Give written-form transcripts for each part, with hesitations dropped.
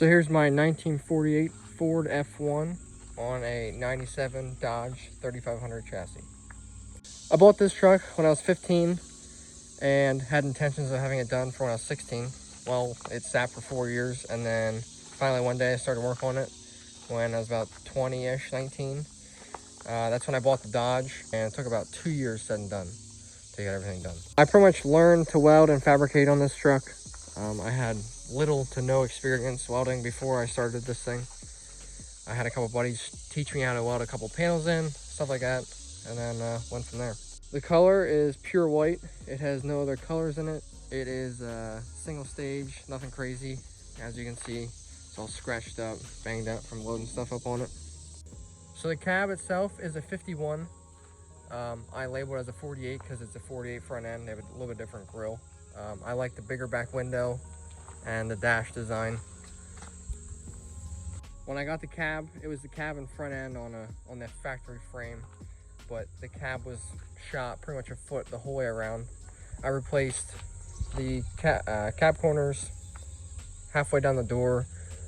So here's my 1948 Ford F-1 on a 97 Dodge 3500 chassis. I bought this truck when I was 15 and had intentions of having it done for when I was 16. Well, it sat for 4 years, and then finally one day I started work on it when I was about 20-ish, 19. That's when I bought the Dodge, and it took about 2 years said and done to get everything done. I pretty much learned to weld and fabricate on this truck. I had little to no experience welding before I started this thing. I had a couple buddies teach me how to weld a couple panels in, stuff like that, and then went from there. The color is pure white. It has no other colors in it. It is single stage, nothing crazy. As you can see, it's all scratched up, banged up from loading stuff up on it. So the cab itself is a 51. I label it as a 48 because it's a 48 front end. They have a little bit different grille. I like the bigger back window and the dash design. When I got the cab, it was the cab and front end on the factory frame, but the cab was shot pretty much a foot the whole way around. I replaced the cab corners, halfway down the door,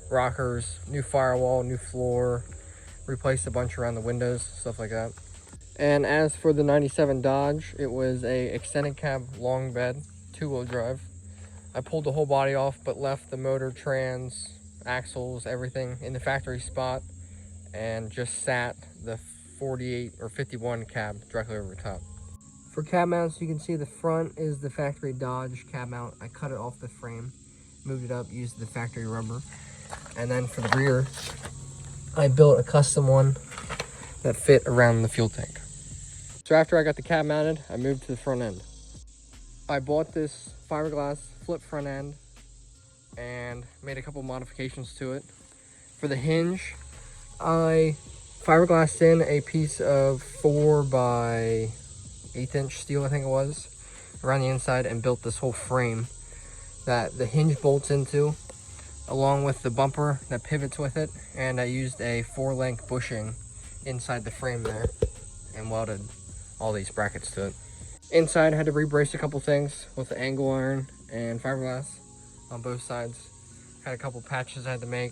rockers, new firewall, new floor, replaced a bunch around the windows, stuff like that. And as for the 97 Dodge, it was a extended cab long bed, 2-wheel drive. I pulled the whole body off, but left the motor, trans, axles, everything in the factory spot, and just sat the 48 or 51 cab directly over the top. For cab mounts, you can see the front is the factory Dodge cab mount. I cut it off the frame, moved it up, used the factory rubber. And then for the rear, I built a custom one that fit around the fuel tank. So after I got the cab mounted, I moved to the front end. I bought this fiberglass flip front end and made a couple modifications to it. For the hinge, I fiberglassed in a piece of 4 by 1/8 inch steel, I think it was, around the inside, and built this whole frame that the hinge bolts into, along with the bumper that pivots with it. And I used a 4-link bushing inside the frame there and welded all these brackets to it. Inside, I had to rebrace a couple things with the angle iron and fiberglass on both sides. Had a couple patches I had to make.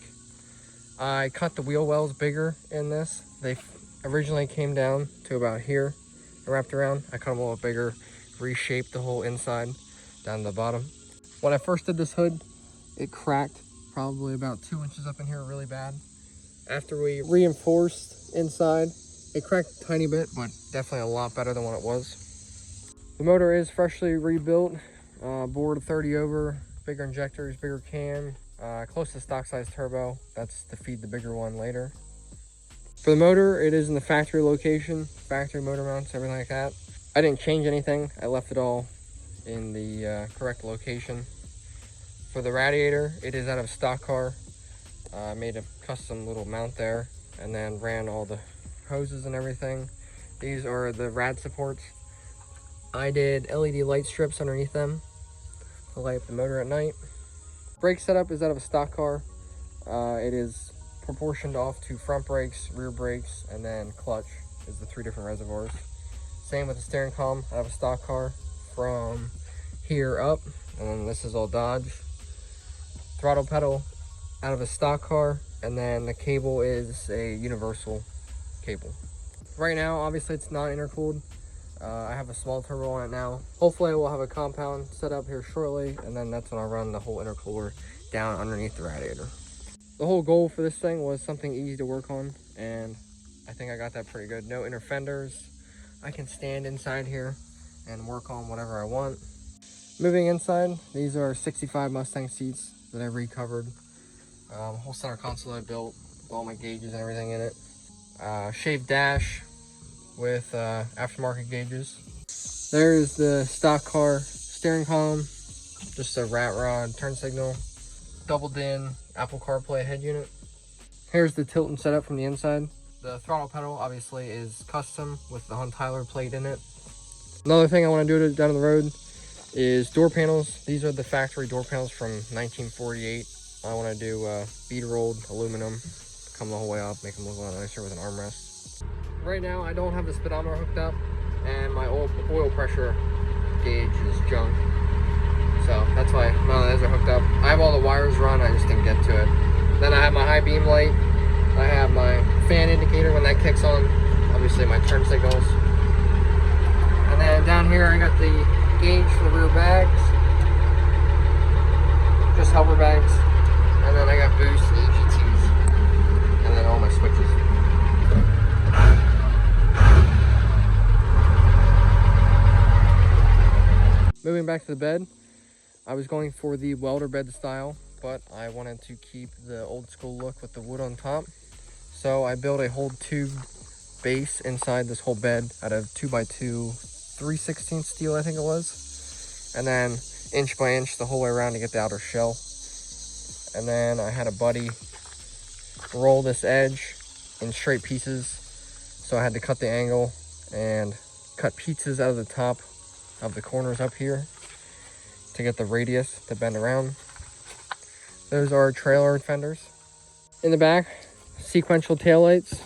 I cut the wheel wells bigger in this. They originally came down to about here and wrapped around. I cut them a little bigger, reshaped the whole inside down to the bottom. When I first did this hood, it cracked probably about 2 inches up in here really bad. After we reinforced inside, it cracked a tiny bit, but definitely a lot better than what it was. The motor is freshly rebuilt, bored 30 over, bigger injectors, bigger cam, close to stock size turbo. That's to feed the bigger one later. For the motor, it is in the factory location, factory motor mounts, everything like that. I didn't change anything. I left it all in the correct location. For the radiator, it is out of a stock car. I made a custom little mount there and then ran all the hoses and everything. These are the rad supports. I did LED light strips underneath them to light up the motor at night. Brake setup is out of a stock car. It is proportioned off to front brakes, rear brakes, and then clutch is the 3 different reservoirs. Same with the steering column out of a stock car from here up, and then this is all Dodge. Throttle pedal out of a stock car, and then the cable is a universal cable. Right now, obviously it's not intercooled. I have a small turbo on it now. Hopefully I will have a compound set up here shortly, and then that's when I run the whole intercooler down underneath the radiator. The whole goal for this thing was something easy to work on, and I think I got that pretty good. No inner fenders. I can stand inside here and work on whatever I want. Moving inside, these are 65 Mustang seats that I recovered. Whole center console I built with all my gauges and everything in it. Shaved dash with aftermarket gauges. There's the stock car steering column, just a rat rod turn signal, doubled in Apple CarPlay head unit. Here's the tilt and setup from the inside. The throttle pedal obviously is custom with the Hunt Tyler plate in it. Another thing I want to do down the road is door panels. These are the factory door panels from 1948. I want to do bead rolled aluminum, come the whole way up, make them look a lot nicer with an armrest. Right now I don't have the speedometer hooked up, and my oil pressure gauge is junk, so that's why none of those are hooked up. I have all the wires run, I just didn't get to it. Then I have my high beam light. I have my fan indicator when that kicks on. Obviously my turn signals. And then down here I got the gauge for the rear bags. Just helper bags. And then I got boost and EGTs. And then all my switches. Moving back to the bed, I was going for the welder bed style, but I wanted to keep the old school look with the wood on top. So I built a whole tube base inside this whole bed out of 2x2, 3/16 steel, I think it was. And then inch by inch the whole way around to get the outer shell. And then I had a buddy roll this edge in straight pieces. So I had to cut the angle and cut pieces out of the top of the corners up here to get the radius to bend around. Those are trailer fenders. In the back, sequential taillights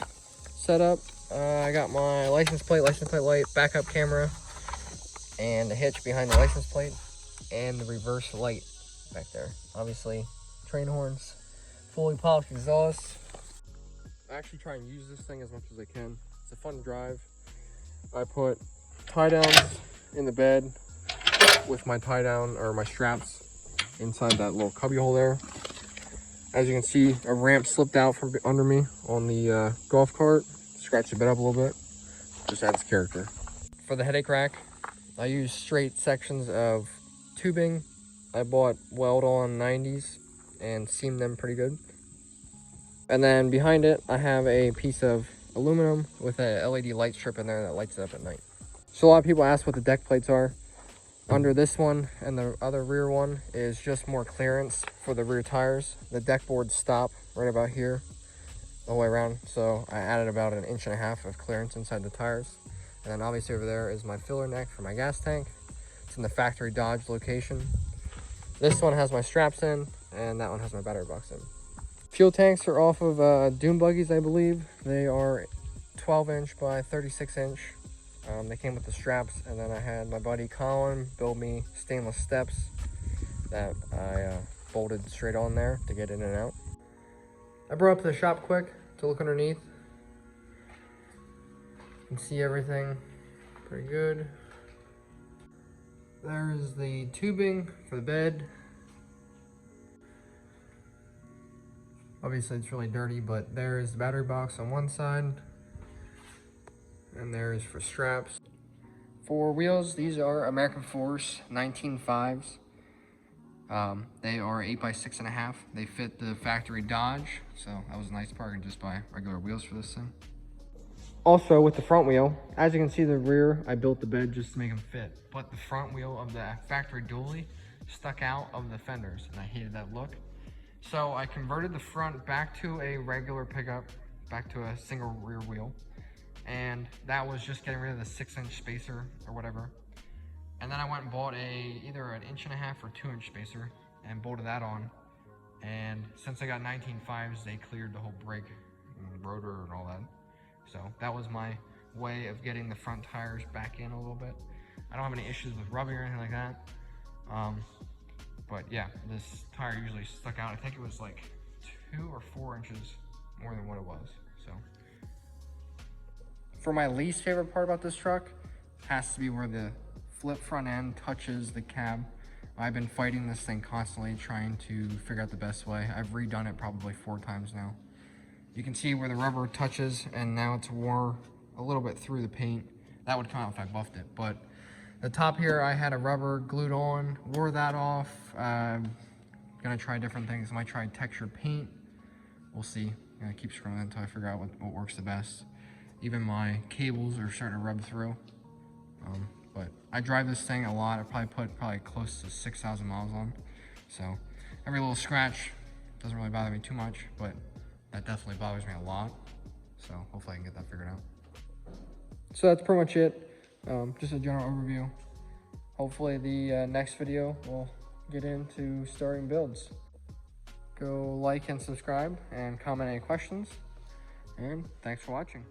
set up. I got my license plate light, backup camera, and the hitch behind the license plate, and the reverse light back there. Obviously, train horns, fully polished exhaust. I actually try and use this thing as much as I can. It's a fun drive. I put tie downs in the bed with my tie down or my straps inside that little cubby hole there. As you can see, a ramp slipped out from under me on the golf cart. Scratched the bed up a little bit. Just adds character. For the headache rack, I use straight sections of tubing. I bought weld-on 90s and seamed them pretty good. And then behind it, I have a piece of aluminum with a LED light strip in there that lights it up at night. So a lot of people ask what the deck plates are. Under this one and the other rear one is just more clearance for the rear tires. The deck boards stop right about here the whole way around. So I added about 1.5 inches of clearance inside the tires. And then obviously over there is my filler neck for my gas tank. It's in the factory Dodge location. This one has my straps in, and that one has my battery box in. Fuel tanks are off of dune buggies, I believe. They are 12-inch by 36-inch. They came with the straps, and then I had my buddy Colin build me stainless steps that I bolted straight on there to get in and out. I brought up to the shop quick to look underneath. You can see everything pretty good. There's the tubing for the bed. Obviously it's really dirty, but there's the battery box on one side. And there's for straps. For wheels, these are American Force 19.5s. They are 8x6.5. They fit the factory Dodge, so that was a nice part. I can just buy regular wheels for this thing. Also, with the front wheel, as you can see, the rear, I built the bed just to make them fit. But the front wheel of the factory dually stuck out of the fenders, and I hated that look. So I converted the front back to a regular pickup, back to a single rear wheel. And that was just getting rid of the 6-inch spacer or whatever. And then I went and bought either 1.5 inch or 2-inch spacer and bolted that on. And since I got 19.5s, they cleared the whole brake and rotor and all that. So that was my way of getting the front tires back in a little bit. I don't have any issues with rubbing or anything like that. But yeah, this tire usually stuck out. I think it was like 2 or 4 inches more than what it was. So for my least favorite part about this truck, has to be where the flip front end touches the cab. I've been fighting this thing constantly, trying to figure out the best way. I've redone it probably 4 times now. You can see where the rubber touches, and now it's wore a little bit through the paint. That would come out if I buffed it, but the top here, I had a rubber glued on, wore that off. Gonna try different things. I might try textured paint. We'll see. Gonna keep scrolling until I figure out what works the best. Even my cables are starting to rub through. But I drive this thing a lot. I probably put close to 6,000 miles on. So every little scratch doesn't really bother me too much, but that definitely bothers me a lot. So hopefully I can get that figured out. So that's pretty much it. Just a general overview. Hopefully the next video will get into starting builds. Go like and subscribe and comment any questions. And thanks for watching.